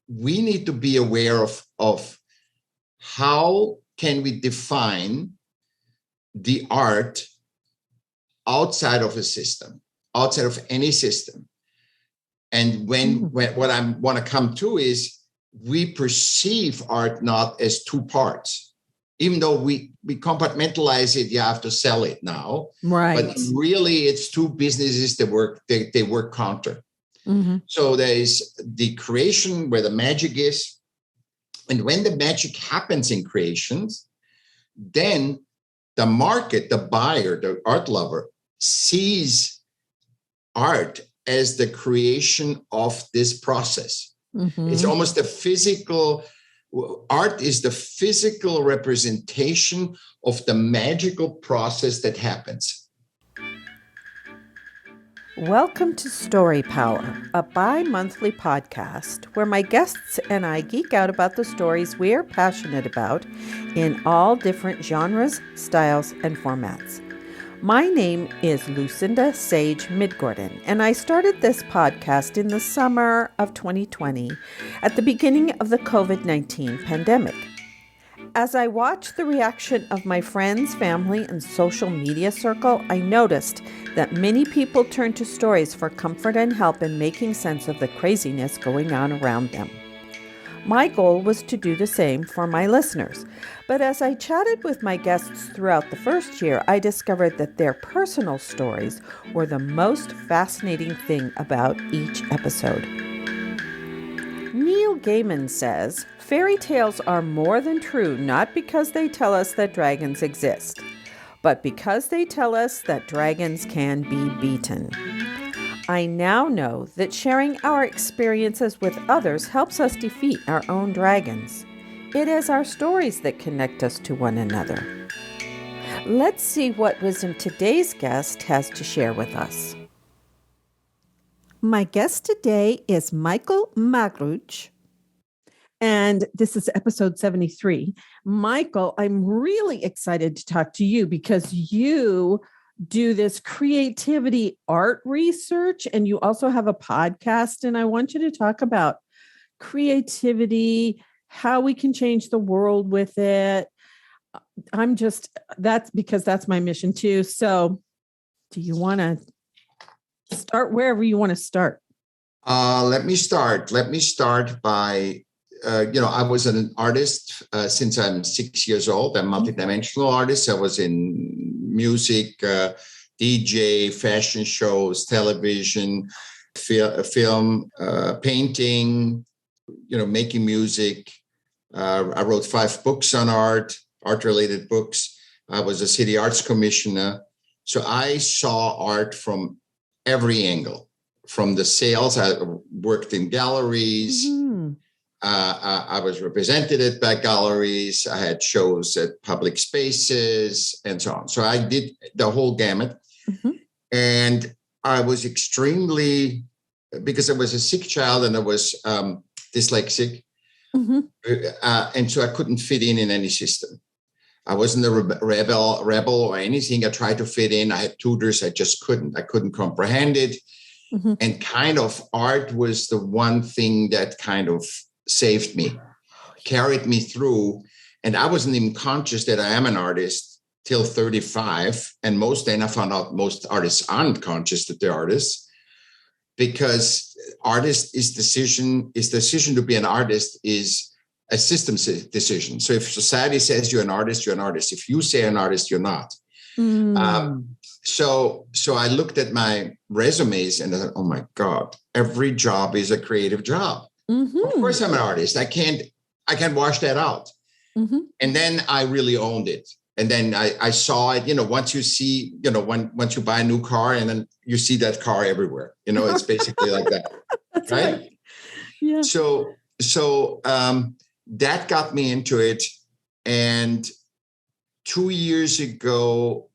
we need to be aware of how can we define the art outside of a system, outside of any system. And when what I want to come to is we perceive art not as two parts. Even though we compartmentalize it, you have to sell it now. Right. But really, it's two businesses that they work counter. Mm-hmm. So there is the creation where the magic is. And when the magic happens in creations, then the market, the buyer, the art lover, sees art as the creation of this process. Mm-hmm. It's almost a physical. Art is the physical representation of the magical process that happens. Welcome to Story Power, a bi-monthly podcast where my guests and I geek out about the stories we're passionate about in all different genres, styles, and formats. My name is Lucinda Sage-Midgorden, and I started this podcast in the summer of 2020 at the beginning of the COVID-19 pandemic. As I watched the reaction of my friends, family, and social media circle, I noticed that many people turned to stories for comfort and help in making sense of the craziness going on around them. My goal was to do the same for my listeners, but as I chatted with my guests throughout the first year, I discovered that their personal stories were the most fascinating thing about each episode. Neil Gaiman says, "Fairy tales are more than true not because they tell us that dragons exist, but because they tell us that dragons can be beaten." I now know that sharing our experiences with others helps us defeat our own dragons. It is our stories that connect us to one another. Let's see what wisdom today's guest has to share with us. My guest today is Michaell Magrutche, and this is episode 73. Michaell, I'm really excited to talk to you because you do this creativity art research, and you also have a podcast, and I want you to talk about creativity, how we can change the world with it. That's because that's my mission too. So do you want to start wherever you want to start? Let me start by, I was an artist since I'm 6 years old. I'm a multidimensional artist. I was in music, DJ, fashion shows, television, film, painting, making music. I wrote 5 books on art-related books. I was a city arts commissioner. So I saw art from every angle. From the sales, I worked in galleries. Mm-hmm. I was represented by galleries. I had shows at public spaces and so on. So I did the whole gamut. Mm-hmm. And I was because I was a sick child and I was dyslexic. Mm-hmm. And so I couldn't fit in any system. I wasn't a rebel or anything. I tried to fit in. I had tutors. I just couldn't. I couldn't comprehend it. Mm-hmm. And kind of art was the one thing that kind of saved me, carried me through. And I wasn't even conscious that I am an artist till 35. And then I found out most artists aren't conscious that they're artists, because decision to be an artist is a system decision. So if society says you're an artist, you're an artist. If you say an artist, you're not. Mm. So I looked at my resumes and I thought, oh my God, every job is a creative job. Mm-hmm. Of course I'm an artist. I can't wash that out. Mm-hmm. And then I really owned it. And then I saw it, once you see, once you buy a new car and then you see that car everywhere, it's basically like that. That's right? Yeah. So that got me into it. And 2 years ago,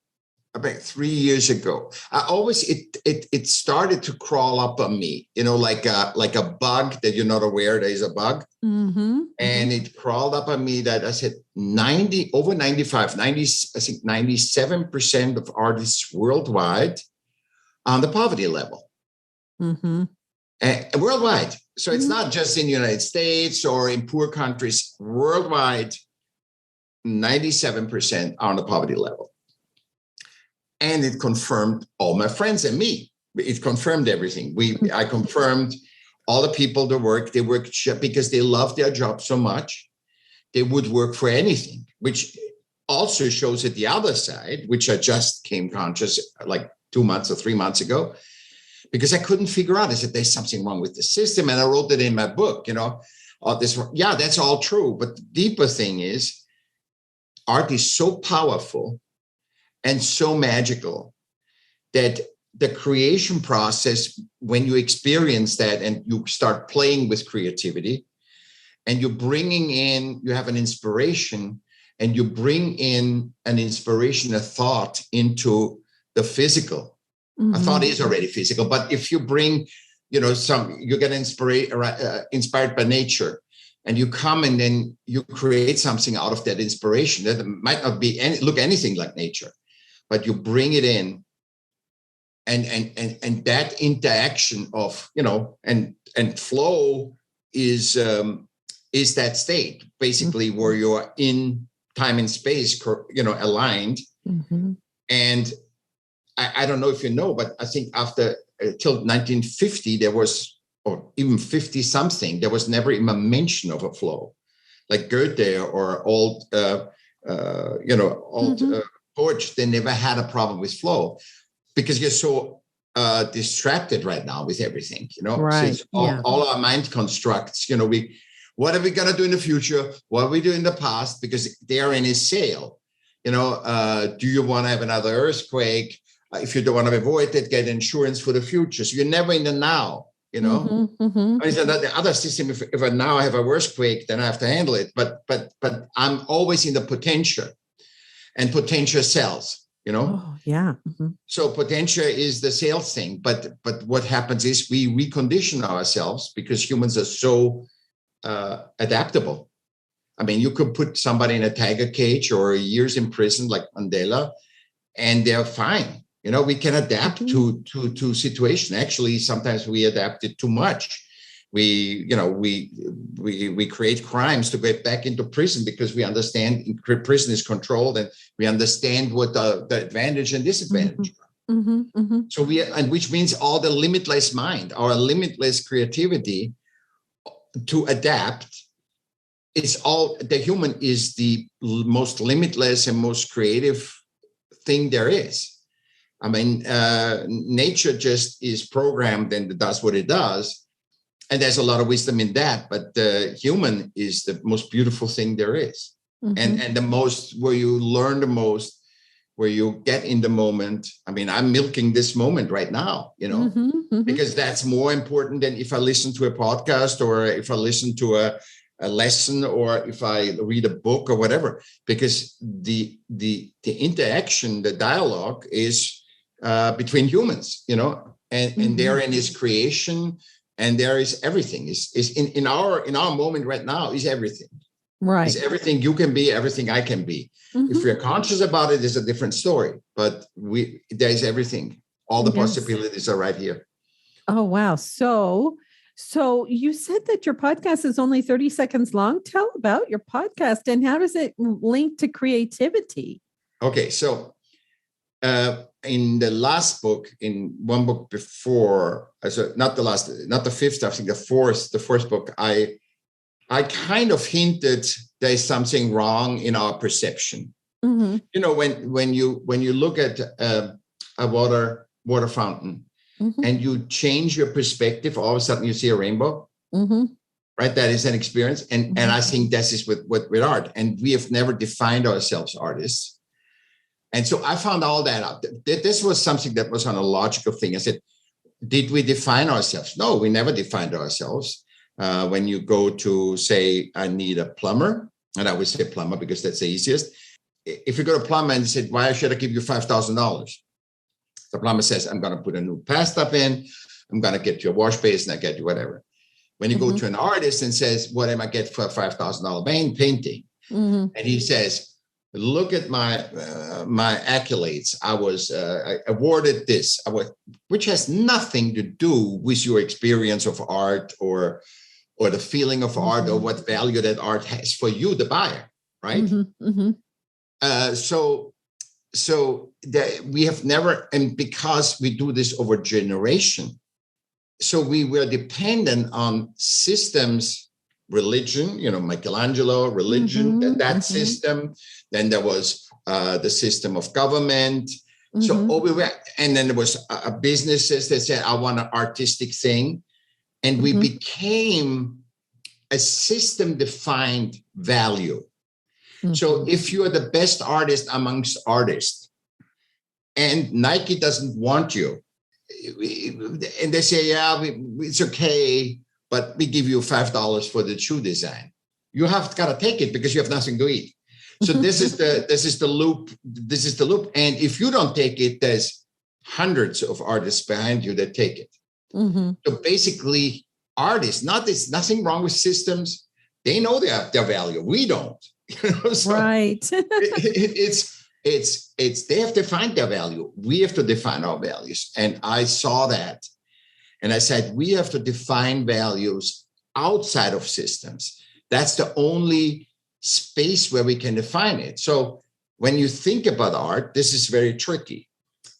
about 3 years ago, it started to crawl up on me, like a bug that you're not aware there is a bug. Mm-hmm. And it crawled up on me that I said 97% of artists worldwide on the poverty level. Mm-hmm. Worldwide. So it's not just in the United States or in poor countries. Worldwide, 97% are on the poverty level. And it confirmed all my friends and me. It confirmed everything. I confirmed all the people that work, they work because they love their job so much, they would work for anything, which also shows at the other side, which I just came conscious like 2 months or 3 months ago, because I couldn't figure out, I said, there's something wrong with the system. And I wrote it in my book, that's all true. But the deeper thing is, art is so powerful and so magical that the creation process, when you experience that and you start playing with creativity and you're bringing in, you have an inspiration and you bring in an inspiration, a thought into the physical. Mm-hmm. A thought is already physical, but if you bring, you get inspired by nature and you come and then you create something out of that inspiration that might not look anything like nature, but you bring it in. And that interaction of, and flow is that state basically where you're in time and space, aligned. Mm-hmm. And I don't know if you know, but I think after till 1950, there was, or even 50 something, there was never even a mention of a flow, like Goethe or old poets. They never had a problem with flow. Because you're so distracted right now with everything, Right. So all our mind constructs, what are we going to do in the future? What are we doing in the past? Because they are in a sale. Do you want to have another earthquake? If you don't want to avoid it, get insurance for the future. So you're never in the now, Mm-hmm, mm-hmm. I mean, the other system, if I now have a earthquake, then I have to handle it. But I'm always in the potential, and potential sells. Oh, yeah. Mm-hmm. So potential is the sales thing, but what happens is we recondition ourselves because humans are so adaptable. I mean, you could put somebody in a tiger cage or years in prison like Mandela, and they're fine. We can adapt mm-hmm. to situation. Actually, sometimes we adapt it too much. We create crimes to get back into prison because we understand prison is controlled and we understand what the advantage and disadvantage are. Mm-hmm, mm-hmm. So which means all the limitless mind, our limitless creativity to adapt. The human is the most limitless and most creative thing there is. I mean, nature just is programmed and does what it does. And there's a lot of wisdom in that, but the human is the most beautiful thing there is. Mm-hmm. And the most, where you learn the most, where you get in the moment. I mean, I'm milking this moment right now, mm-hmm, mm-hmm. because that's more important than if I listen to a podcast or if I listen to a lesson or if I read a book or whatever, because the interaction, the dialogue is between humans, and mm-hmm. therein is creation. And there is everything is in our moment right now is everything. Right. Is everything you can be, everything I can be. Mm-hmm. If we're conscious about it, it's a different story. But there's everything. All the possibilities are right here. Oh, wow. So you said that your podcast is only 30 seconds long. Tell about your podcast and how does it link to creativity? Okay. So in the last book, in one book before, so not the fifth, I think the fourth book, I kind of hinted there's something wrong in our perception. Mm-hmm. When you look at a water fountain mm-hmm. and you change your perspective, all of a sudden you see a rainbow. Mm-hmm. Right? That is an experience. And I think this is with art. And we have never defined ourselves artists. And so I found all that out. This was something that was on a logical thing. I said, did we define ourselves? No, we never defined ourselves. When you go to say, I need a plumber, and I would say plumber because that's the easiest. If you go to a plumber and say, why should I give you $5,000? The plumber says, I'm going to put a new bathtub in. I'm going to get you a wash basin. I get you whatever. When you mm-hmm. go to an artist and says, what am I get for a $5,000 painting? Mm-hmm. And he says, look at my accolades. I was awarded this, which has nothing to do with your experience of art or the feeling of art or what value that art has for you, the buyer, right? So that we have never, and because we do this over generation, so we were dependent on systems, religion, Michelangelo, religion, that system. Then there was the system of government. So and then there was businesses that said, I want an artistic thing. And we became a system-defined value. So if you are the best artist amongst artists and Nike doesn't want you, and they say, yeah, it's okay, but we give you $5 for the shoe design. You have got to take it because you have nothing to eat. So this is the loop. This is the loop. And if you don't take it, there's hundreds of artists behind you that take it. So basically, artists, nothing wrong with systems. They know their value. We don't. So right. it's they have to find their value. We have to define our values. And I saw that. And I said, we have to define values outside of systems. That's the only space where we can define it. So when you think about art, this is very tricky.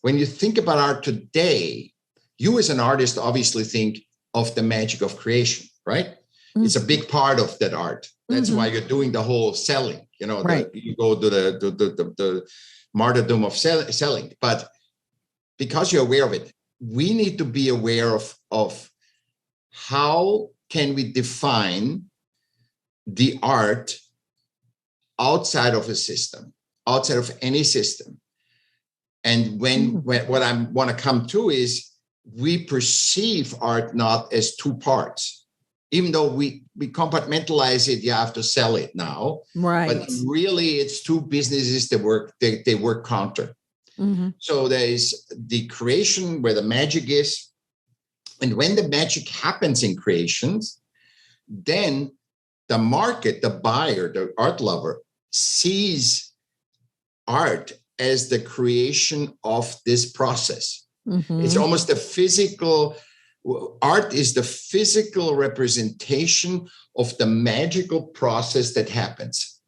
When you think about art today, you as an artist obviously think of the magic of creation, right? It's a big part of that art. That's why you're doing the whole selling. Right. You go to the martyrdom of selling. But because you're aware of it, we need to be aware of how can we define the art outside of a system, outside of any system. And what I want to come to is we perceive art not as two parts. Even though we compartmentalize it, you have to sell it now. Right. But really, it's two businesses that they work counter. So there is the creation where the magic is. And when the magic happens in creations, then the market, the buyer, the art lover sees art as the creation of this process. It's almost the physical. Art is the physical representation of the magical process that happens.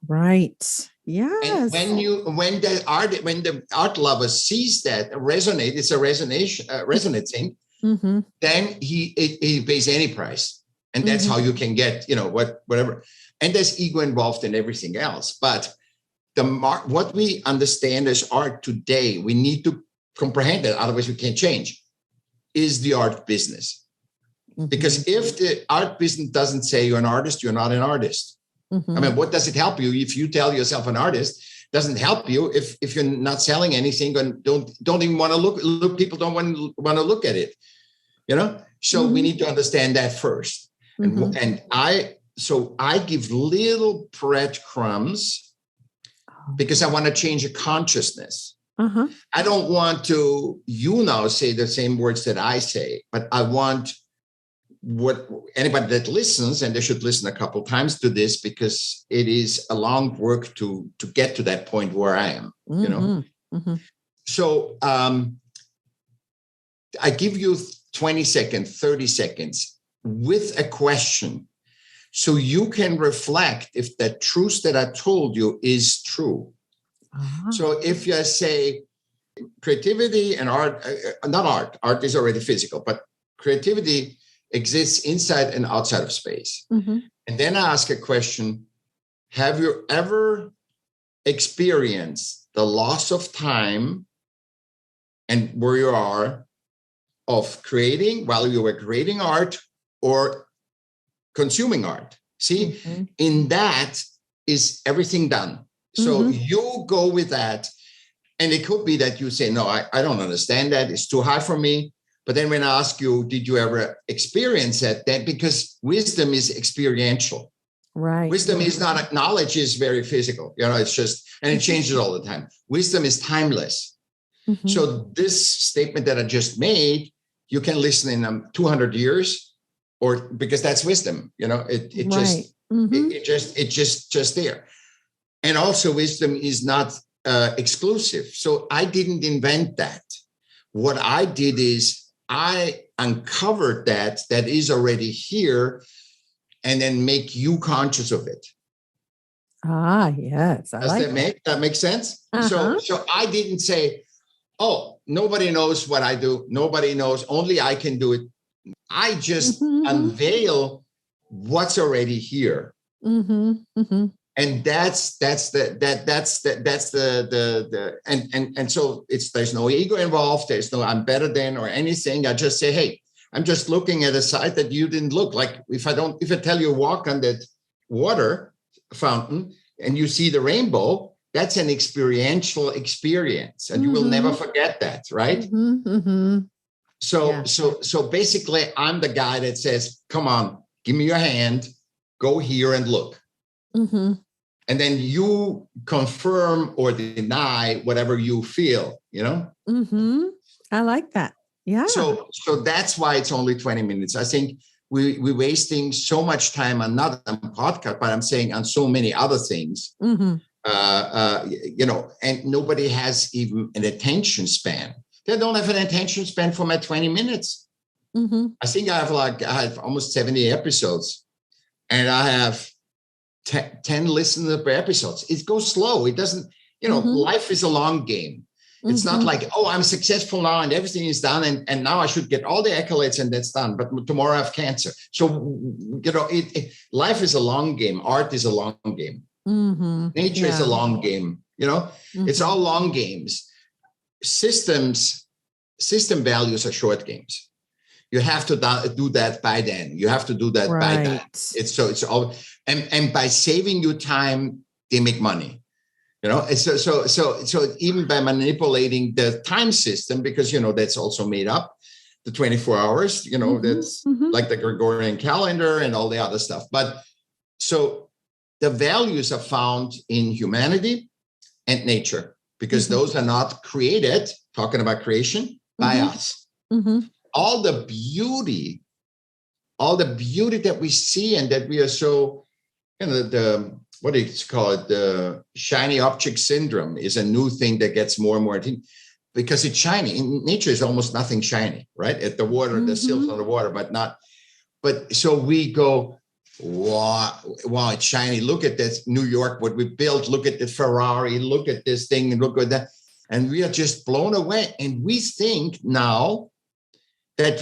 Right. Yes. And when the art lover sees that resonate, it's a resonant thing. Then he pays any price, and that's how you can get whatever. And there's ego involved in everything else. But what we understand as art today, we need to comprehend that. Otherwise, we can't change. Is the art business. Because if the art business doesn't say you're an artist, you're not an artist. I mean, what does it help you if you tell yourself an artist? Doesn't help you if you're not selling anything and don't even want to look. People don't want to look at it. So we need to understand that first. And I give little breadcrumbs because I want to change a consciousness. I don't want to, now say the same words that I say, but I want what anybody that listens, and they should listen a couple of times to this because it is a long work to get to that point where I am, So I give you 20 seconds, 30 seconds with a question so you can reflect if the truth that I told you is true. So if you say creativity and art, art is already physical, but creativity exists inside and outside of space. And then I ask a question, have you ever experienced the loss of time and where you are of creating while you were creating art or consuming art? See, in that is everything done. So you go with that. And it could be that you say, no, I don't understand that. It's too high for me. But then when I ask you, did you ever experience that? Then because wisdom is experiential. Right. Wisdom is not, knowledge is very physical. It's just, and it changes all the time. Wisdom is timeless. So this statement that I just made, you can listen in 200 years or because that's wisdom. It's just there. And also wisdom is not exclusive. So I didn't invent that. What I did is I uncovered that is already here, and then make you conscious of it. Ah, yes. Does that make sense? Uh-huh. So I didn't say, oh, nobody knows what I do. Nobody knows. Only I can do it. I just unveil what's already here. And that's the so there's no ego involved. There's no I'm better than or anything. I just say, hey, I'm just looking at a site that you didn't look. Like if I tell you walk on that water fountain and you see the rainbow, that's an experiential experience, and you will never forget that, right? So basically, I'm the guy that says, come on, give me your hand, go here and look. And then you confirm or deny whatever you feel, I like that. Yeah. So that's why it's only 20 minutes. I think we're wasting so much time on not on podcast, but I'm saying on so many other things, and nobody has even an attention span. They don't have an attention span for my 20 minutes. I think I have almost 70 episodes, and I have 10 listeners per episodes. It goes slow. It doesn't, life is a long game. It's not like, oh, I'm successful now and everything is done. And now I should get all the accolades and that's done. But tomorrow I have cancer. So, life is a long game. Art is a long game. Nature is a long game. It's all long games. System values are short games. You have to do that by then. You have to do that by then. It's all, and by saving you time, they make money. So even by manipulating the time system, because that's also made up, the 24 hours. That's like the Gregorian calendar and all the other stuff. But so the values are found in humanity and nature, because those are not created. Talking about creation by us. All the beauty that we see and that we are so, what do you call it? The shiny object syndrome is a new thing that gets more and more because it's shiny. In nature is almost nothing shiny, right? At the water, the silts on the water, but so we go, wow, it's shiny. Look at this New York, what we built. Look at the Ferrari. Look at this thing and look at that. And we are just blown away. And we think now that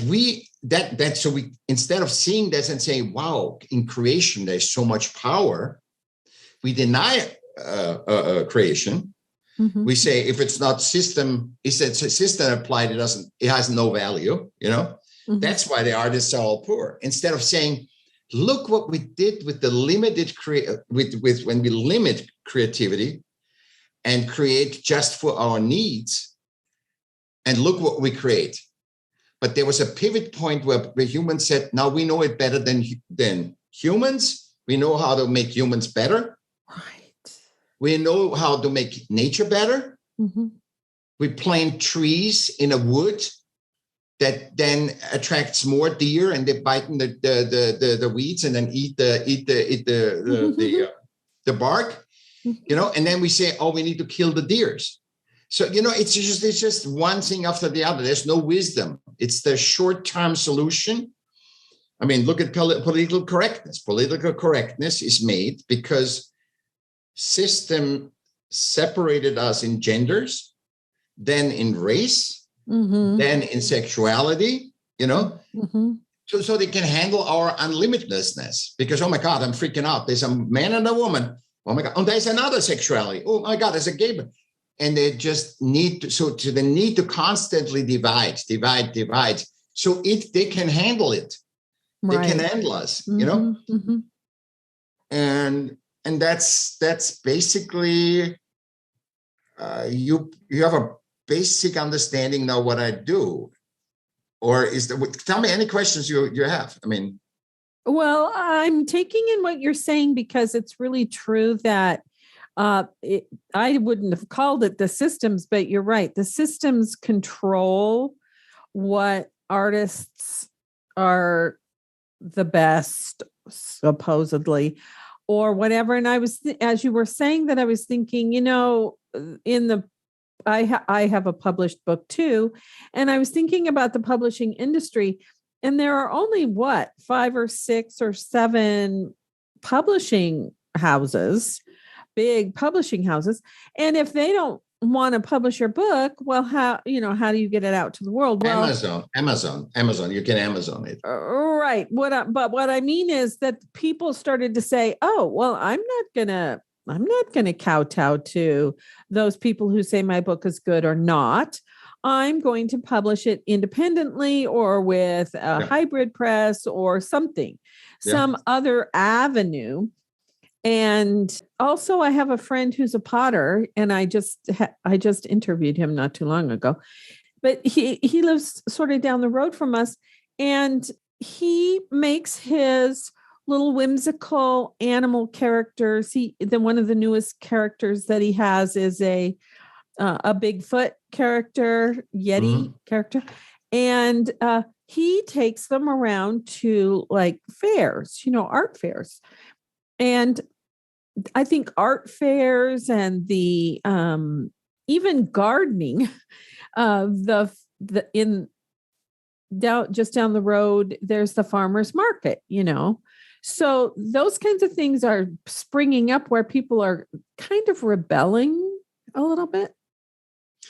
so we, instead of seeing this and saying, wow, in creation, there's so much power, we deny creation. We say, if it's not system, it's a system applied, it has no value, That's why the artists are all poor. Instead of saying, look what we did with the limited with when we limit creativity and create just for our needs, and look what we create. But there was a pivot point where the humans said, now we know it better than humans. We know how to make humans better. Right. We know how to make nature better. We plant trees in a wood that then attracts more deer, and they bite in the weeds and then eat the bark, and then we say, oh, we need to kill the deers. So, it's just one thing after the other. There's no wisdom. It's the short-term solution. I mean, look at political correctness. Political correctness is made because system separated us in genders, then in race, then in sexuality, so they can handle our unlimitedness. Because, oh my God, I'm freaking out. There's a man and a woman. Oh my God. Oh, there's another sexuality. Oh my God, there's a gay man. And they just need to, they need to constantly divide. So they can handle it. Right. They can handle us, And that's basically, you have a basic understanding now what I do. Or tell me any questions you have. I mean. Well, I'm taking in what you're saying, because it's really true that I wouldn't have called it the systems, but you're right. The systems control what artists are the best, supposedly, or whatever. And I was, as you were saying that, I was thinking, I have a published book too. And I was thinking about the publishing industry, and there are only 5 or 6 or 7 publishing houses, big publishing houses. And if they don't want to publish your book, well, how do you get it out to the world? Well, Amazon, you can Amazon it. Right. But what I mean is that people started to say, oh, well, I'm not going to kowtow to those people who say my book is good or not. I'm going to publish it independently or with a hybrid press or something, some other avenue. And also I have a friend who's a potter, and I just interviewed him not too long ago, but he lives sort of down the road from us, and he makes his little whimsical animal characters. One of the newest characters that he has is a Bigfoot character, Yeti character. And he takes them around to like fairs, art fairs. And I think art fairs and the even gardening, just down the road, there's the farmer's market, So those kinds of things are springing up where people are kind of rebelling a little bit.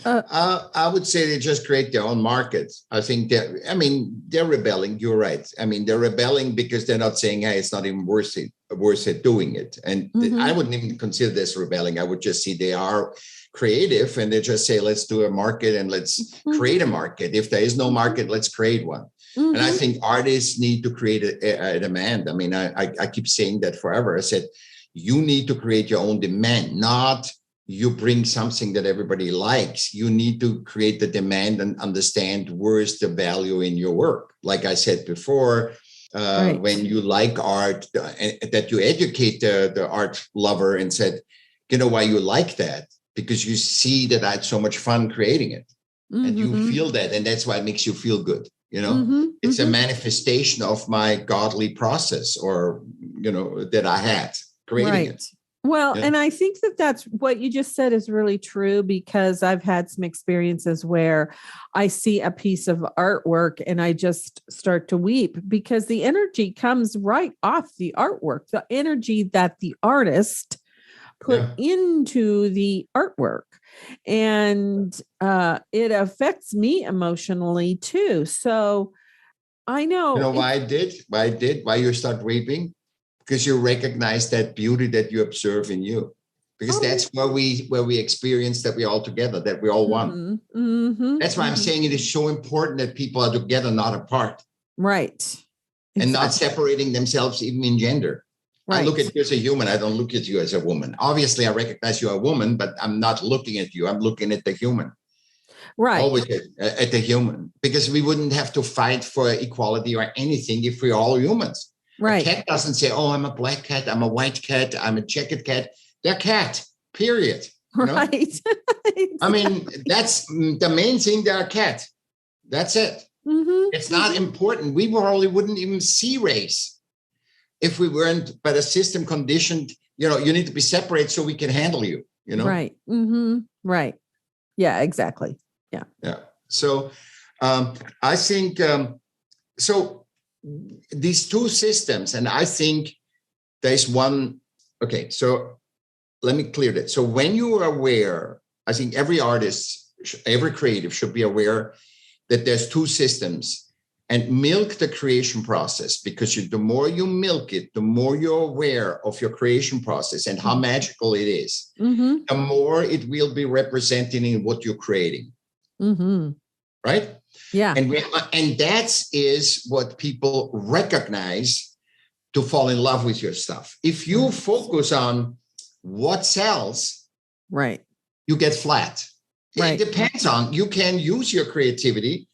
I would say they just create their own markets. I think they're rebelling. You're right. They're rebelling because they're not saying, hey, it's not even worth it doing it. And I wouldn't even consider this rebelling. I would just see they are creative, and they just say, let's do a market and let's create a market. If there is no market, let's create one. And I think artists need to create a demand. I keep saying that forever. I said, you need to create your own demand, not you bring something that everybody likes. You need to create the demand and understand where's the value in your work. Like I said before, when you like art, that you educate the art lover and said, why you like that? Because you see that I had so much fun creating it. And you feel that, and that's why it makes you feel good. It's a manifestation of my godly process, or, that I had creating it. Well, and I think that's what you just said is really true, because I've had some experiences where I see a piece of artwork and I just start to weep, because the energy comes right off the artwork, the energy that the artist put into the artwork. And it affects me emotionally too. So I know. Why you start weeping? Because you recognize that beauty that you observe in you. Because that's where we experience that we're all together, that we're all one. That's why I'm saying it is so important that people are together, not apart. Right. And not separating themselves even in gender. Right. I look at you as a human. I don't look at you as a woman. Obviously, I recognize you're a woman, but I'm not looking at you. I'm looking at the human. Right. Always at the human. Because we wouldn't have to fight for equality or anything if we're all humans. Right. A cat doesn't say, oh, I'm a black cat, I'm a white cat, I'm a checkered cat. They're cat, period. Right. That's the main thing. They're a cat. That's it. It's not important. We probably wouldn't even see race if we weren't, but a system conditioned, you need to be separate so we can handle you, Right. Right. Yeah, exactly. Yeah. Yeah. So I think, these two systems, and I think there's one. Okay, so let me clear that. So when you are aware, I think every artist, every creative should be aware that there's two systems, and milk the creation process, because the more you milk it, the more you're aware of your creation process and how magical it is, the more it will be represented in what you're creating. Right? Yeah. And that is what people recognize to fall in love with your stuff. If you focus on what sells, right, you get flat. Right. It depends on, you can use your creativity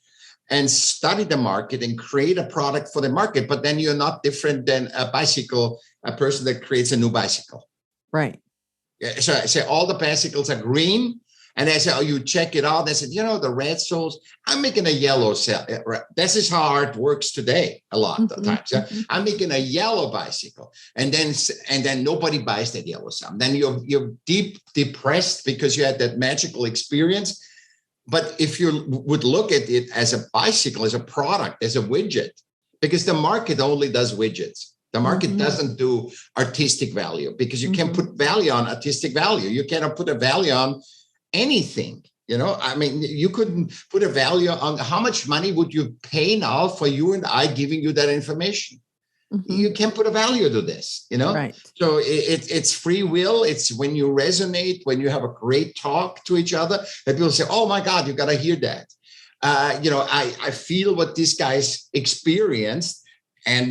and study the market and create a product for the market, but then you're not different than a person that creates a new bicycle. Right. So I say all the bicycles are green And I said, oh, you check it out. They said, the red soles, I'm making a yellow cell. This is how art works today a lot of times. I'm making a yellow bicycle. And then nobody buys that yellow cell. Then you're deep depressed because you had that magical experience. But if you would look at it as a bicycle, as a product, as a widget, because the market only does widgets. The market doesn't do artistic value, because you can't put value on artistic value. You cannot put a value on anything. You couldn't put a value on how much money would you pay now for you and I giving you that information. You can't put a value to this, Right. So it's free will. It's when you resonate, when you have a great talk to each other, that people say, oh my God, you got to hear that. I feel what these guys experienced and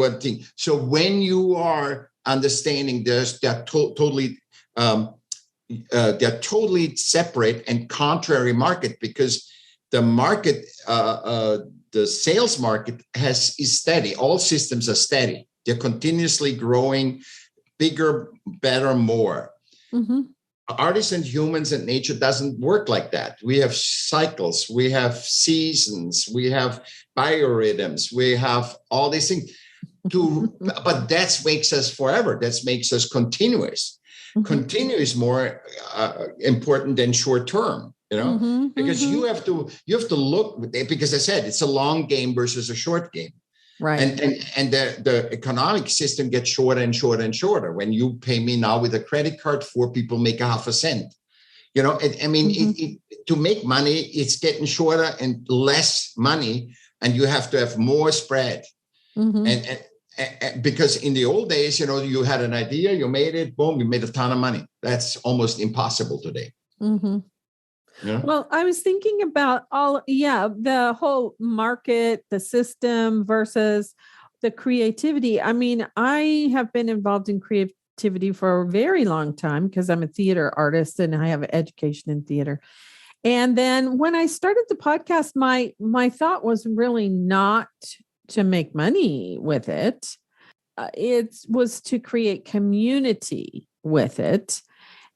so when you are understanding this, they're totally separate and contrary market, because the market, the sales market is steady. All systems are steady. They're continuously growing, bigger, better, more. Artists and humans and nature doesn't work like that. We have cycles, we have seasons, we have biorhythms, we have all these things. But that makes us forever. That makes us continuous. Continuous more important than short term. Because you have to look, because I said it's a long game versus a short game. Right. And the economic system gets shorter and shorter and shorter. When you pay me now with a credit card, 4 people make a half a cent. To make money, it's getting shorter and less money, and you have to have more spread. And because in the old days, you had an idea, you made it, boom, you made a ton of money. That's almost impossible today. Well, I was thinking about the whole market, the system versus the creativity. I mean, I have been involved in creativity for a very long time because I'm a theater artist and I have an education in theater. And then when I started the podcast, my thought was really not to make money with it. It was to create community with it.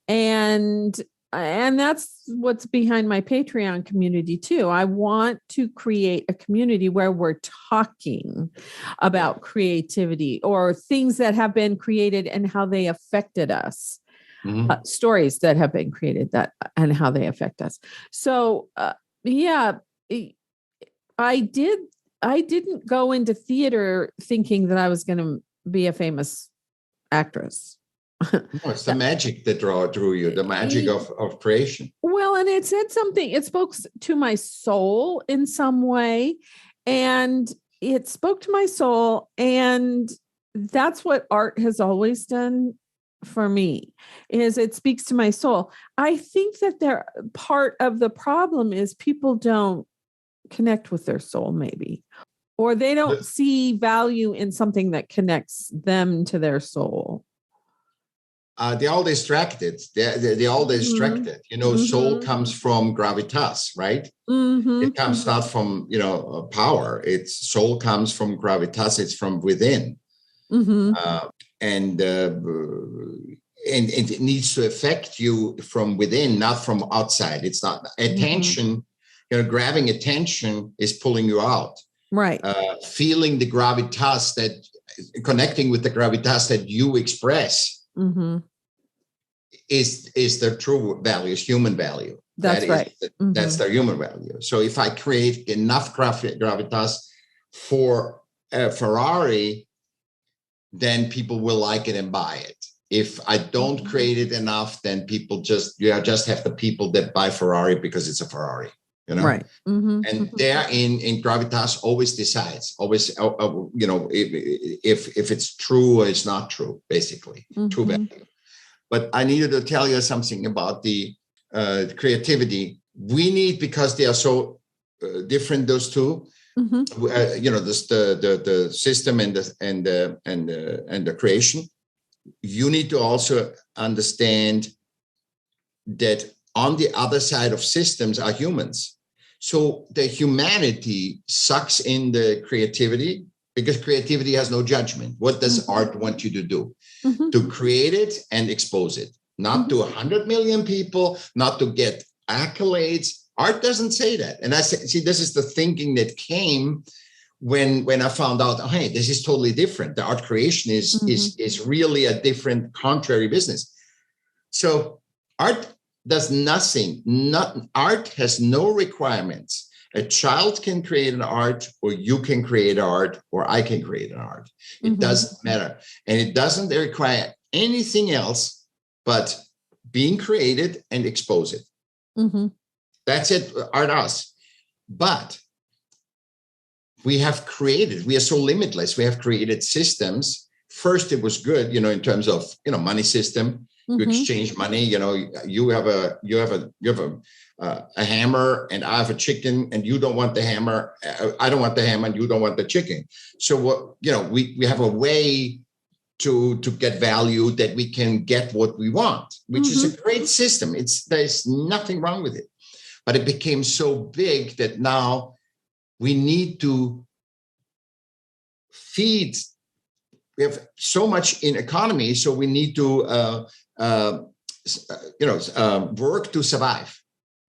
And that's what's behind my Patreon community too. I want to create a community where we're talking about creativity or things that have been created and how they affected us. Stories that have been created and how they affect us. So, I didn't go into theater thinking that I was going to be a famous actress. No, it's the magic that drew you, the magic of creation. Well, and it said something, it spoke to my soul in some way, and it spoke to my soul. And that's what art has always done for me, is it speaks to my soul. I think that part of the problem is people don't connect with their soul, maybe, or they don't see value in something that connects them to their soul. They're all distracted. They're all distracted. Soul comes from gravitas, right? It comes not from, power. Its soul comes from gravitas. It's from within. And it needs to affect you from within, not from outside. It's not attention. Grabbing attention is pulling you out. Right. Feeling the gravitas, connecting with the gravitas that you express. Is the true value, is human value. That's right. That's their human value. So if I create enough gravitas for a Ferrari, then people will like it and buy it. If I don't create it enough, then people just have the people that buy Ferrari because it's a Ferrari. Right. And there in gravitas always decides, always, if it's true or it's not true, basically, true value. But I needed to tell you something about the creativity. We need, because they are so different, those two, the system and the creation. You need to also understand that on the other side of systems are humans. So the humanity sucks in the creativity, because creativity has no judgment. What does art want you to do? To create it and expose it, not to 100 million people, not to get accolades. Art doesn't say that. And I see, this is the thinking that came when I found out, oh, hey, this is totally different. The art creation is really a different, contrary business. So art does nothing. Art has no requirements. A child can create an art, or you can create art, or I can create an art. It doesn't matter. And it doesn't require anything else but being created and expose it. That's it, art us. But we are so limitless. We have created systems. First, it was good, in terms of, money system. You exchange money. You have a hammer, and I have a chicken, and you don't want the hammer. I don't want the hammer, and you don't want the chicken. So we have a way to get value, that we can get what we want, which is a great system. There's nothing wrong with it, but it became so big that now we need to feed. We have so much in economy, so we need to work to survive.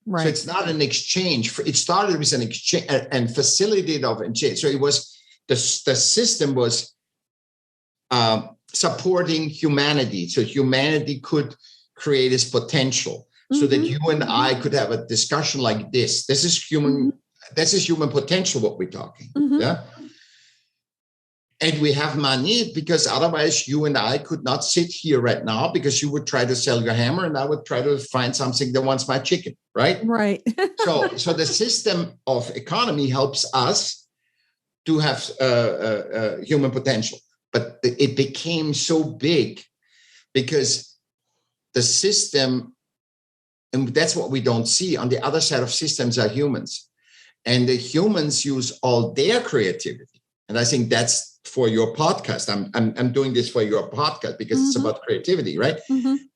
Right. So it's not an exchange. It started with an exchange and facilitated of exchange. So it was the system was supporting humanity, so humanity could create its potential, so that you and I could have a discussion like this. This is human. This is human potential. What we're talking. Yeah. And we have money, because otherwise you and I could not sit here right now, because you would try to sell your hammer and I would try to find something that wants my chicken, right? Right. So the system of economy helps us to have human potential. But it became so big because the system, and that's what we don't see, on the other side of systems are humans. And the humans use all their creativity. And I think that's for your podcast. I'm doing this for your podcast because it's about creativity, right?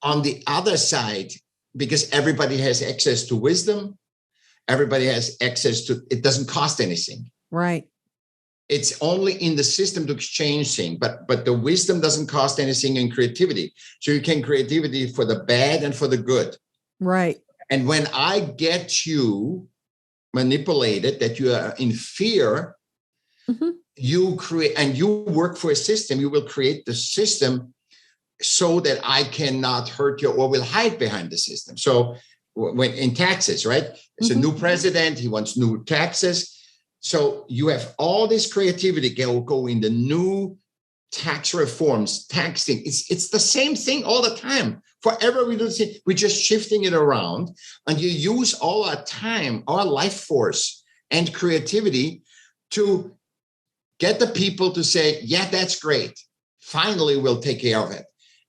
On the other side, because everybody has access to wisdom, everybody has access to, it doesn't cost anything. Right. It's only in the system to exchange things, but the wisdom doesn't cost anything in creativity. So you can creativity for the bad and for the good. Right. And when I get you manipulated, that you are in fear, you create, and you work for a system, you will create the system so that I cannot hurt you or will hide behind the system. So when in taxes, right? It's a new president, he wants new taxes. So you have all this creativity go in the new tax reforms, taxing. It's the same thing all the time. Forever we do see, we're just shifting it around, and you use all our time, our life force and creativity to get the people to say, yeah, that's great. Finally, we'll take care of it.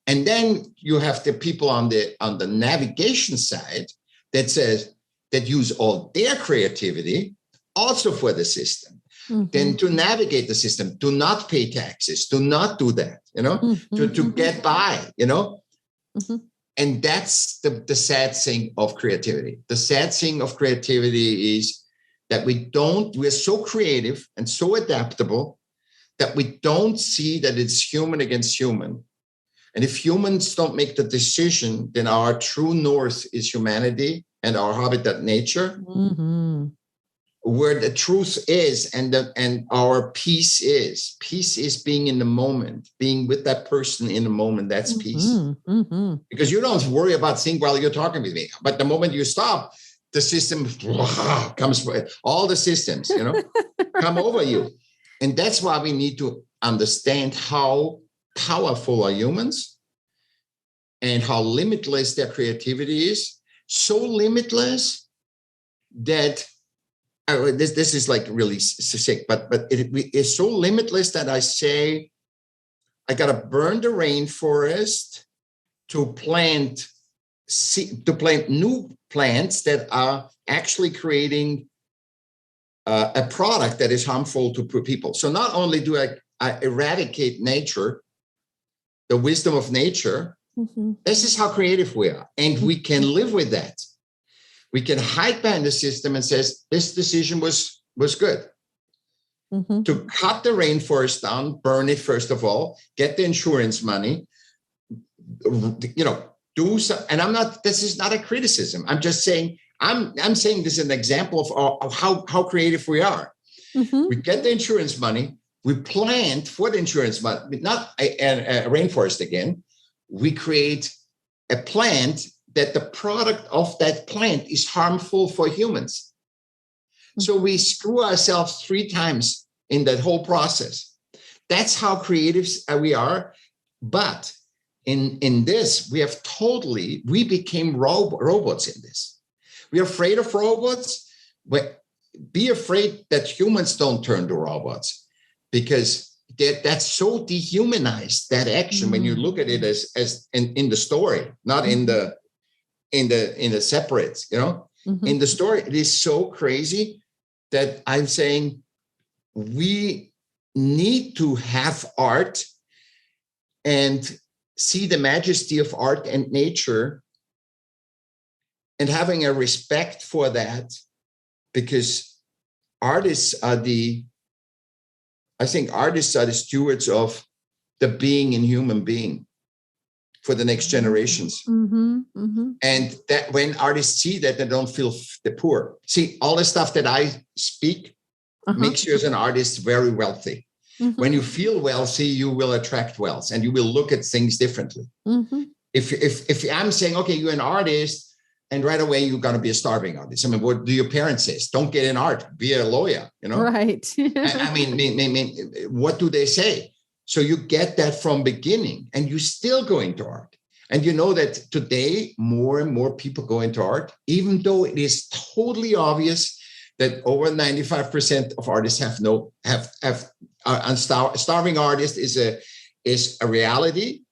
And then you have the people on the navigation side that use all their creativity also for the system. Then to navigate the system, do not pay taxes, do not do that, to get by, And that's the sad thing of creativity. The sad thing of creativity is that we're so creative and so adaptable that we don't see that it's human against human. And if humans don't make the decision, then our true north is humanity and our habitat nature, where the truth is and our peace is. Peace is being in the moment, being with that person in the moment. That's peace. Because you don't worry about things while you're talking with me. But the moment you stop, the system comes, all the systems, come over you. And that's why we need to understand how powerful are humans and how limitless their creativity is. So limitless that this is like really sick, but it is so limitless that I say, I got to burn the rainforest to plant new plants that are actually creating a product that is harmful to people. So not only do I eradicate nature, the wisdom of nature, this is how creative we are. And we can live with that. We can hide behind the system and says, this decision was good. To cut the rainforest down, burn it first of all, get the insurance money, do some, and this is not a criticism. I'm just saying I'm saying this is an example of how creative we are. Mm-hmm. We get the insurance money. We plant for the insurance money, not a rainforest again. We create a plant that the product of that plant is harmful for humans. So we screw ourselves 3 times in that whole process. That's how creative we are. But in this, we became robots in this. We're afraid of robots, but be afraid that humans don't turn to robots, because that's so dehumanized, that action, when you look at it as in the story, not in the separates, in the story, it is so crazy that I'm saying we need to have art and see the majesty of art and nature and having a respect for that, because artists are the stewards of the being in human being for the next generations. And that when artists see that, they don't feel the poor. See, all the stuff that I speak makes you as an artist very wealthy. When you feel wealthy, you will attract wealth and you will look at things differently. If I'm saying, okay, you're an artist, and right away you're going to be a starving artist. I mean, what do your parents say? Don't get in art, be a lawyer, Right. I mean, what do they say? So you get that from beginning, and you still go into art. And you know that today more and more people go into art, even though it is totally obvious that over 95% of artists starving artist is a reality,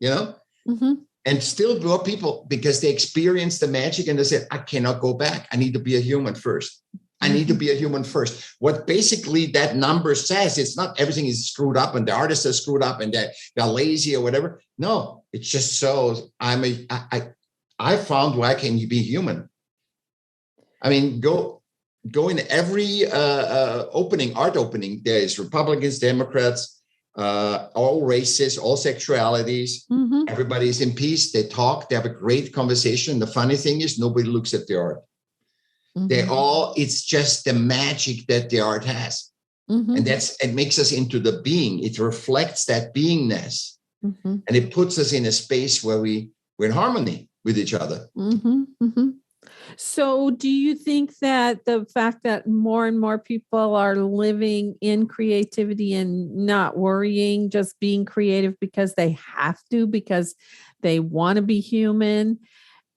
and still more people, because they experience the magic and they said, I cannot go back. I need to be a human first. I need to be a human first. What basically that number says, it's not everything is screwed up and the artists are screwed up and they're lazy or whatever. No, it's just so I found where I can be human. I mean, go in every art opening. There is Republicans, Democrats, all races, all sexualities. Everybody's in peace. They talk. They have a great conversation. The funny thing is, nobody looks at the art. It's just the magic that the art has. And it makes us into the being. It reflects that beingness. And it puts us in a space where we're in harmony with each other. So do you think that the fact that more and more people are living in creativity and not worrying, just being creative because they have to, because they want to be human,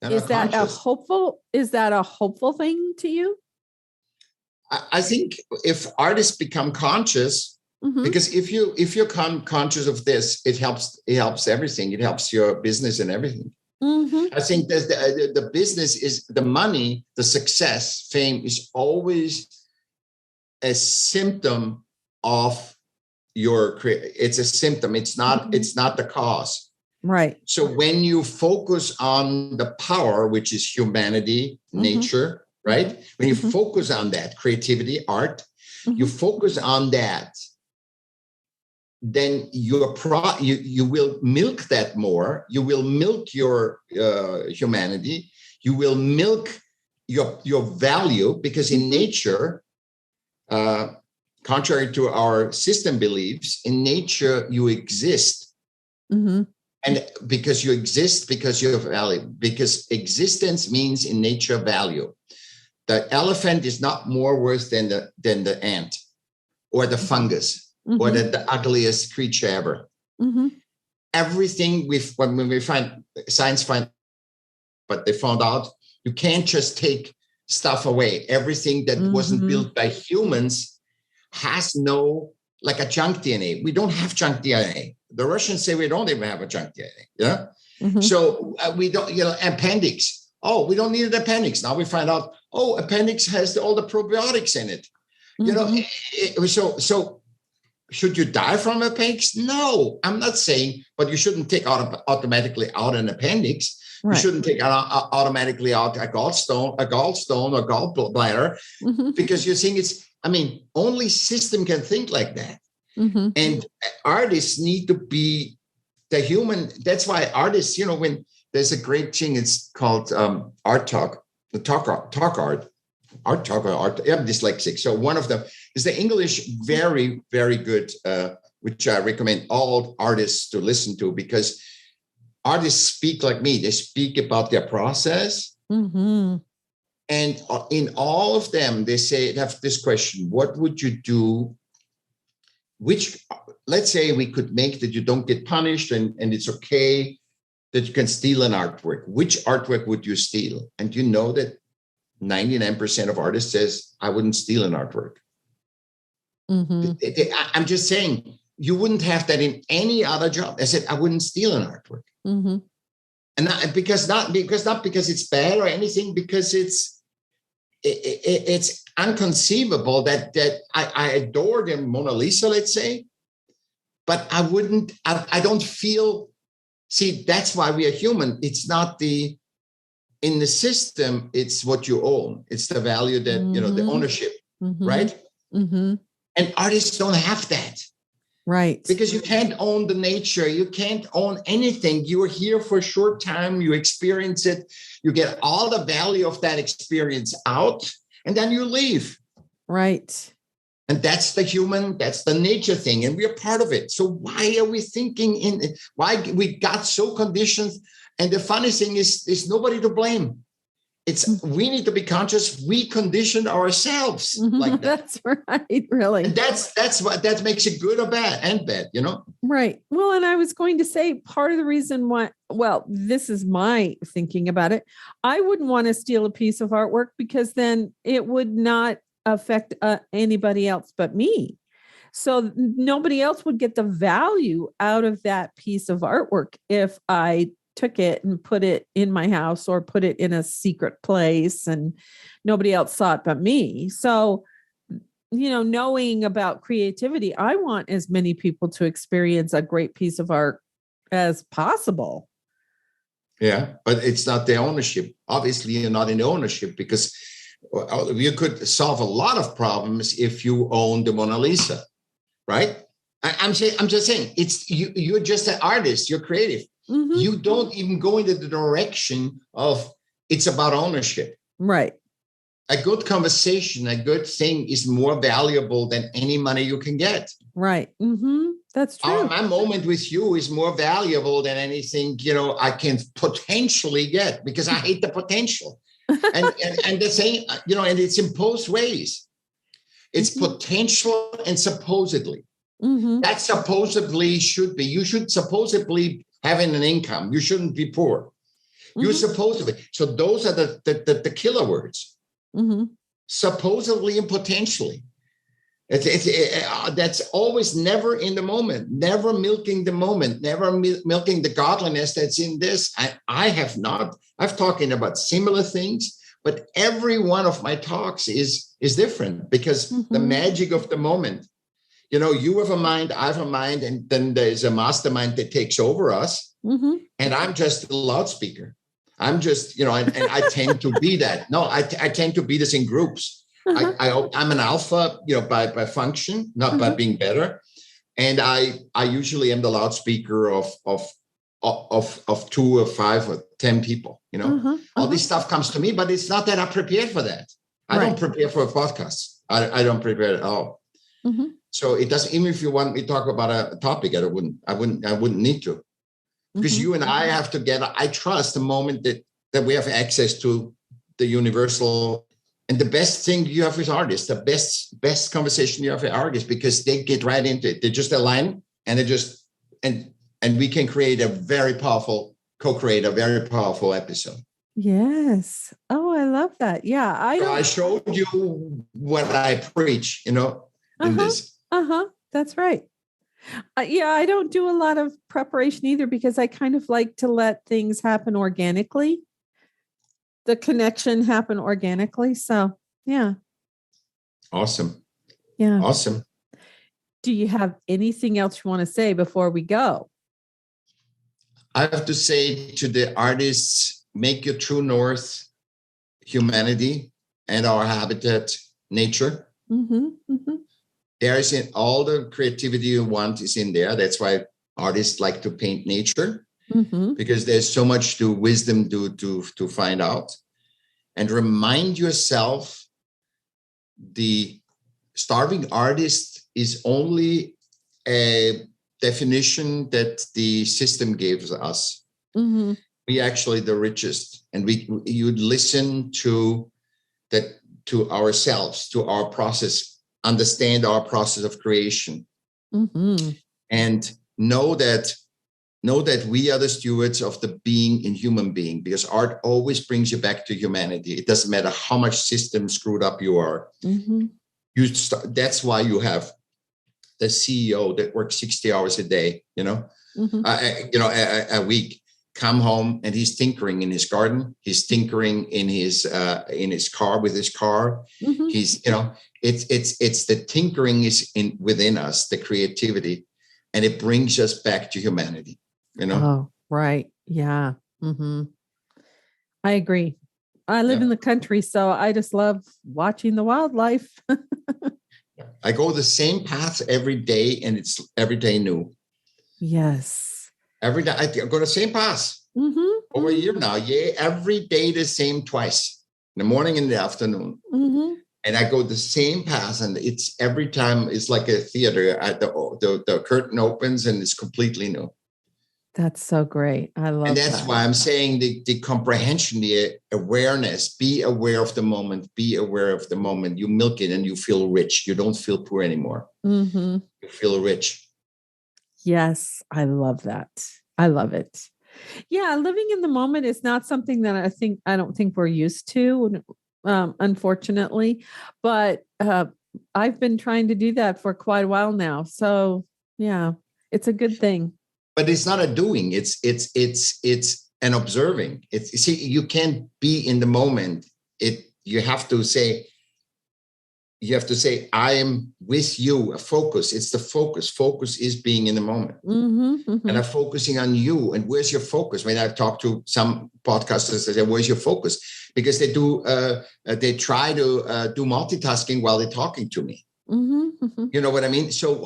is that a hopeful thing to you? I think if artists become conscious, because if you're conscious of this, it helps everything. It helps your business and everything. I think that the business is the money, the success, fame is always a symptom of it's a symptom. It's not the cause. Right. So when you focus on the power, which is humanity, nature, right? When you focus on that, creativity, art, you focus on that, then you will milk that more. You will milk your humanity. You will milk your value, because in nature, contrary to our system beliefs, in nature you exist. And because you exist, because you have value, because existence means in nature value. The elephant is not more worth than the ant or the fungus. Or the ugliest creature ever. Everything when we find science but they found out you can't just take stuff away. Everything that wasn't built by humans has no, like a junk DNA. We don't have junk DNA. The Russians say we don't even have a junk DNA. Yeah. So we don't, appendix. Oh, we don't need an appendix. Now we find out, appendix has all the probiotics in it. So should you die from appendix? No, I'm not saying, but you shouldn't take automatically out an appendix. Right. You shouldn't take automatically out a gallstone or gallbladder, because you're saying only system can think like that. And artists need to be the human. That's why artists, when there's a great thing, it's called Art Talk. the talk art. I'm dyslexic. So one of them is the English, very, very good, which I recommend all artists to listen to, because artists speak like me. They speak about their process. Mm-hmm. And in all of them, they have this question: what would you do? Let's say we could make that you don't get punished and it's okay that you can steal an artwork. Which artwork would you steal? And you know that 99% of artists says, I wouldn't steal an artwork. Mm-hmm. I'm just saying, you wouldn't have that in any other job. I said, I wouldn't steal an artwork. Mm-hmm. And not because it's bad or anything, because it's inconceivable that I adore the Mona Lisa, let's say, but I don't feel, see, that's why we are human. It's not in the system, it's what you own. It's the value that, mm-hmm. The ownership, mm-hmm. right? Mm-hmm. And artists don't have that. Right. Because you can't own the nature. You can't own anything. You are here for a short time. You experience it. You get all the value of that experience out, and then you leave. Right. And that's the nature thing. And we are part of it. So why are we thinking why we got so conditioned? And the funny thing is nobody to blame. We need to be conscious. We conditioned ourselves like that. That's right, really. And that's what that makes it good or bad and bad, Right. Well, and I was going to say part of the reason why, well, this is my thinking about it. I wouldn't want to steal a piece of artwork because then it would not affect anybody else but me. So nobody else would get the value out of that piece of artwork if I took it and put it in my house or put it in a secret place and nobody else saw it but me. So, knowing about creativity, I want as many people to experience a great piece of art as possible. Yeah, but it's not the ownership. Obviously, you're not in the ownership, because you could solve a lot of problems if you own the Mona Lisa, right? I'm just saying, it's you're just an artist. You're creative. Mm-hmm. You don't even go into the direction of it's about ownership. Right. A good conversation, a good thing is more valuable than any money you can get. Right. Mm-hmm. That's true. My moment with you is more valuable than anything, I can potentially get, because I hate the potential. and the same, and it's in both ways. It's mm-hmm. potential and supposedly. Mm-hmm. That supposedly should be. You should supposedly having an income. You shouldn't be poor. Mm-hmm. You're supposedly. So those are the killer words. Mm-hmm. Supposedly and potentially. That's always never in the moment, never milking the moment, never milking the godliness that's in this. I've talking about similar things, but every one of my talks is different, because mm-hmm. the magic of the moment. You have a mind, I have a mind, and then there's a mastermind that takes over us. Mm-hmm. And I'm just a loudspeaker. I'm just, and I tend to be that. No, I tend to be this in groups. Uh-huh. I'm an alpha, by function, not uh-huh. by being better. And I usually am the loudspeaker of 2 or 5 or 10 people, uh-huh. All this stuff comes to me, but it's not that I'm prepared for that. I don't prepare for a podcast. I don't prepare at all. Mm-hmm. So it doesn't, even if you want me to talk about a topic, I wouldn't need to, because mm-hmm. you and I have together. I trust the moment that we have access to the universal, and the best thing you have with artists, the best conversation you have with artists, because they get right into it. They just align, and and we can create a very powerful, co-create a very powerful episode. Yes. Oh, I love that. Yeah. I showed you what I preach, in this. That's right. I don't do a lot of preparation either, because I kind of like to let things happen organically. The connection happen organically. So, yeah. Awesome. Yeah. Awesome. Do you have anything else you want to say before we go? I have to say to the artists, make your true north humanity and our habitat, nature. Mm-hmm. Mm-hmm. There is in all the creativity you want is in there. That's why artists like to paint nature, mm-hmm. because there's so much wisdom to find out. and remind yourself the starving artist is only a definition that the system gives us. Mm-hmm. We actually the richest, and you listen to that, to ourselves, to our process, understand our process of creation, Mm-hmm. and know that we are the stewards of the being in human being, because art always brings you back to humanity. It doesn't matter how much system screwed up you are. Mm-hmm. That's why you have the CEO that works 60 hours a day, Mm-hmm. a week, come home and he's tinkering in his garden. He's tinkering in his car with his car. Mm-hmm. He's, it's the tinkering is within us, the creativity, and it brings us back to humanity, Oh, right. Yeah. Mm-hmm. I agree. I live in the country, so I just love watching the wildlife. I go the same path every day, and it's every day new. Yes. Every day I go the same path. Mm-hmm. Over a year now. Yeah, every day the same, twice, in the morning and in the afternoon. Mm-hmm. And I go the same path, and it's every time it's like a theater. The curtain opens and it's completely new. That's so great. I love and that's that. why I'm saying the comprehension, the awareness, be aware of the moment, be aware of the moment. You milk it and you feel rich. You don't feel poor anymore. Mm-hmm. You feel rich. Yes, I love that. I love it. Yeah, living in the moment is not something that I don't think we're used to, unfortunately. But I've been trying to do that for quite a while now. So yeah, it's a good thing. But it's not a doing. It's an observing. You can't be in the moment. You have to say, I am with you. A focus. It's the focus. Focus is being in the moment. Mm-hmm, mm-hmm. And I'm focusing on you. And where's your focus? When I've talked to some podcasters, they say, where's your focus? Because they try to do multitasking while they're talking to me. Mm-hmm, mm-hmm. You know what I mean? So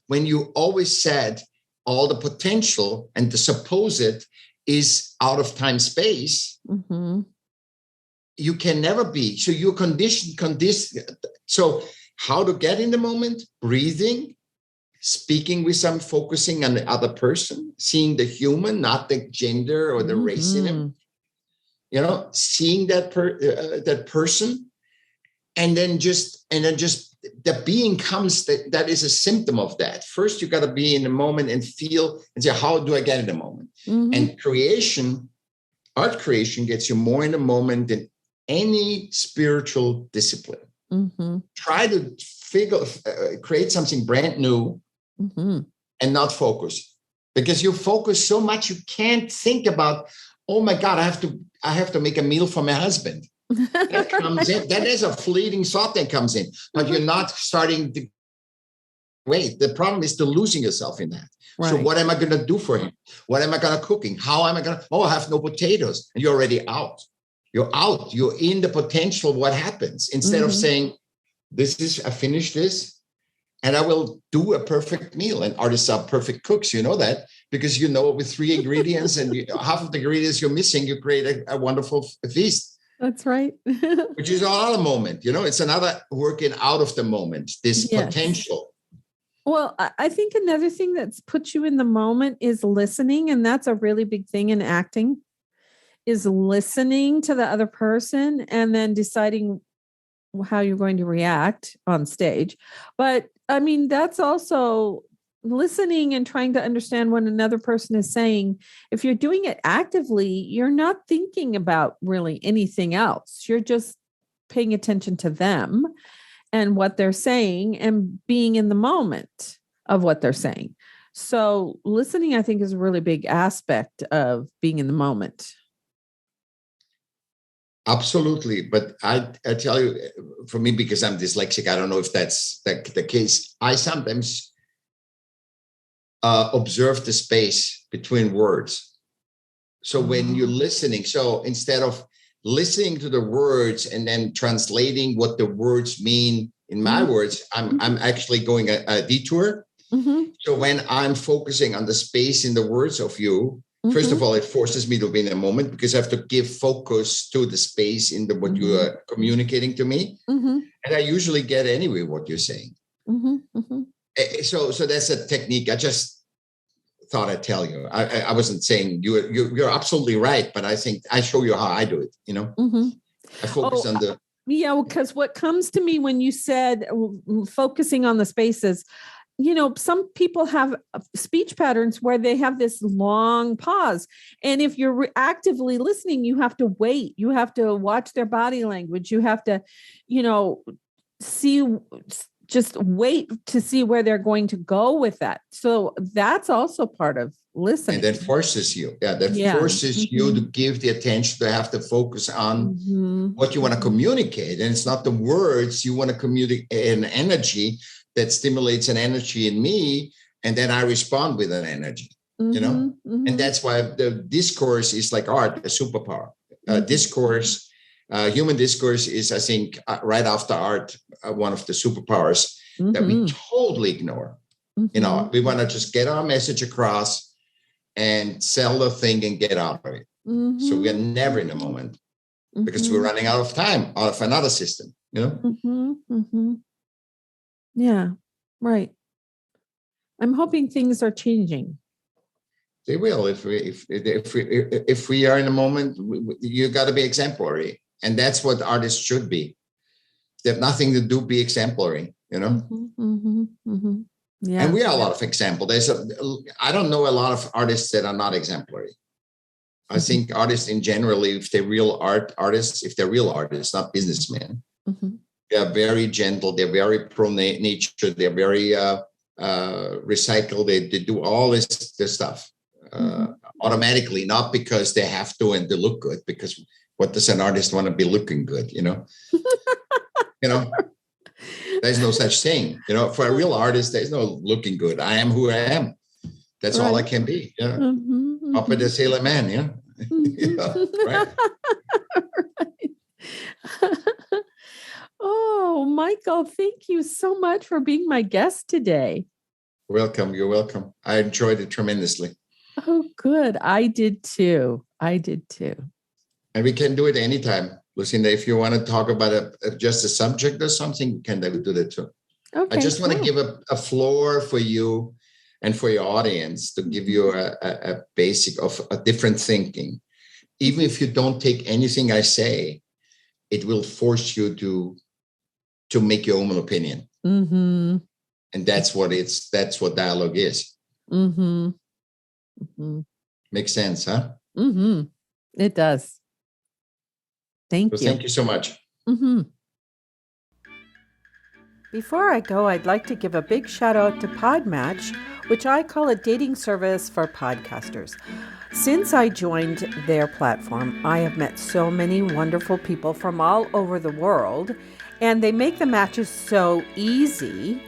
when you always said all the potential and the supposed is out of time space, mm-hmm. You can never be. So you're conditioned. So how to get in the moment? Breathing, speaking with some, focusing on the other person, seeing the human, not the gender or the Mm-hmm. race in him. Seeing that person, and then just the being comes. That is a symptom of that. First, you got to be in the moment and feel and say, how do I get in the moment? Mm-hmm. And art creation gets you more in the moment than any spiritual discipline. Mm-hmm. Try to create something brand new, mm-hmm. and not focus, because you focus so much you can't think about, oh my God, I have to make a meal for my husband. That comes in. That is a fleeting thought that comes in, but you're not starting to wait. The problem is to losing yourself in that. Right. So what am I going to do for him? What am I going to cooking? How am I going to? Oh, I have no potatoes, and you're already out. You're out. You're in the potential. What happens instead of saying, I finished this, and I will do a perfect meal. And artists are perfect cooks. You know that, because with 3 ingredients and half of the ingredients you're missing, you create a wonderful feast. That's right. Which is another moment. It's another working out of the moment, this potential. Well, I think another thing that's put you in the moment is listening. And that's a really big thing in acting, is listening to the other person and then deciding how you're going to react on stage. But I mean, that's also listening and trying to understand what another person is saying. If you're doing it actively, you're not thinking about really anything else. You're just paying attention to them and what they're saying and being in the moment of what they're saying. So listening, I think, is a really big aspect of being in the moment. Absolutely. But I tell you, for me, because I'm dyslexic, I don't know if that's the case. I sometimes observe the space between words. So when you're listening, so instead of listening to the words and then translating what the words mean in my words, I'm actually going a detour. Mm-hmm. So when I'm focusing on the space in the words of you, First of all, it forces me to be in a moment because I have to give focus to the space in what you are communicating to me. And I usually get anyway what you're saying. So that's a technique. I just thought I'd tell you. I wasn't saying you're absolutely right, but I think I show you how I do it. I focus on the. Yeah, because what comes to me when you said focusing on the spaces, some people have speech patterns where they have this long pause. And if you're actively listening, you have to wait. You have to watch their body language. You have to, just wait to see where they're going to go with that. So that's also part of listening. And that forces you. Forces you to give the attention, to have to focus on what you want to communicate. And it's not the words. You want to communicate an energy that stimulates an energy in me. And then I respond with an energy, And that's why the discourse is like art, a superpower. Discourse, human discourse is, I think, right after art, one of the superpowers that we totally ignore. We want to just get our message across and sell the thing and get out of it. So we are never in a moment because we're running out of time, out of another system, Yeah, right. I'm hoping things are changing. They will. If we are in a moment, you got to be exemplary. And that's what artists should be. They have nothing to do, be exemplary, Yeah. And we are a lot of examples. I don't know a lot of artists that are not exemplary. I think artists in general, if they're real artists, not businessmen, they are very gentle. They're very pro-nature. They're very recycled. They do all this stuff automatically, not because they have to and they look good, because what does an artist want to be looking good, There's no such thing. For a real artist, there's no looking good. I am who I am. That's all I can be. Papa the Sailor Man, right? Oh, Michael, thank you so much for being my guest today. Welcome. You're welcome. I enjoyed it tremendously. Oh, good. I did too. And we can do it anytime. Lucinda, if you want to talk about just a subject or something, we can do that too. Okay, I just want to give a floor for you and for your audience to give you a basic of a different thinking. Even if you don't take anything I say, it will force you to make your own opinion. And that's what dialogue is. Makes sense, huh? It does. Thank you. Thank you so much. Before I go, I'd like to give a big shout out to Podmatch, which I call a dating service for podcasters. Since I joined their platform, I have met so many wonderful people from all over the world, and they make the matches so easy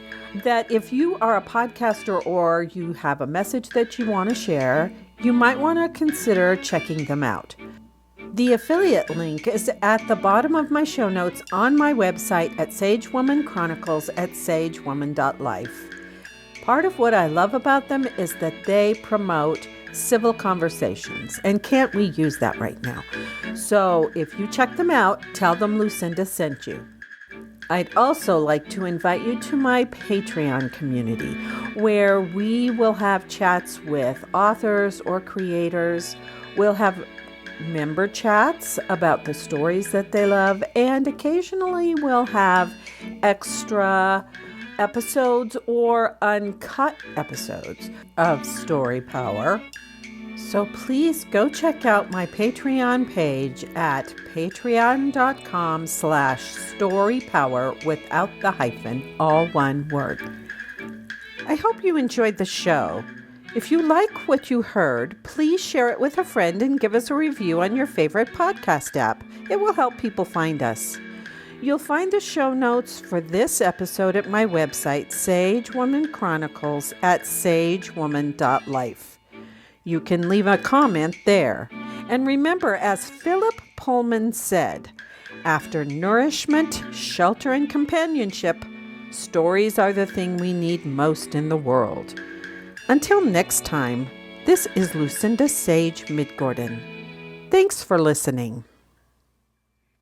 that if you are a podcaster or you have a message that you want to share, you might want to consider checking them out. The affiliate link is at the bottom of my show notes on my website at sagewomanchronicles@sagewoman.life. Part of what I love about them is that they promote civil conversations, and can't we use that right now? So if you check them out, tell them Lucinda sent you. I'd also like to invite you to my Patreon community, where we will have chats with authors or creators. We'll have member chats about the stories that they love, and occasionally we'll have extra episodes or uncut episodes of Story Power. So please go check out my Patreon page at patreon.com/storypower without the hyphen, all one word. I hope you enjoyed the show. If you like what you heard, please share it with a friend and give us a review on your favorite podcast app. It will help people find us. You'll find the show notes for this episode at my website, Sage Woman Chronicles at sagewoman.life. You can leave a comment there. And remember, as Philip Pullman said, after nourishment, shelter, and companionship, stories are the thing we need most in the world. Until next time, This is Lucinda Sage-Midgorden. Thanks for listening.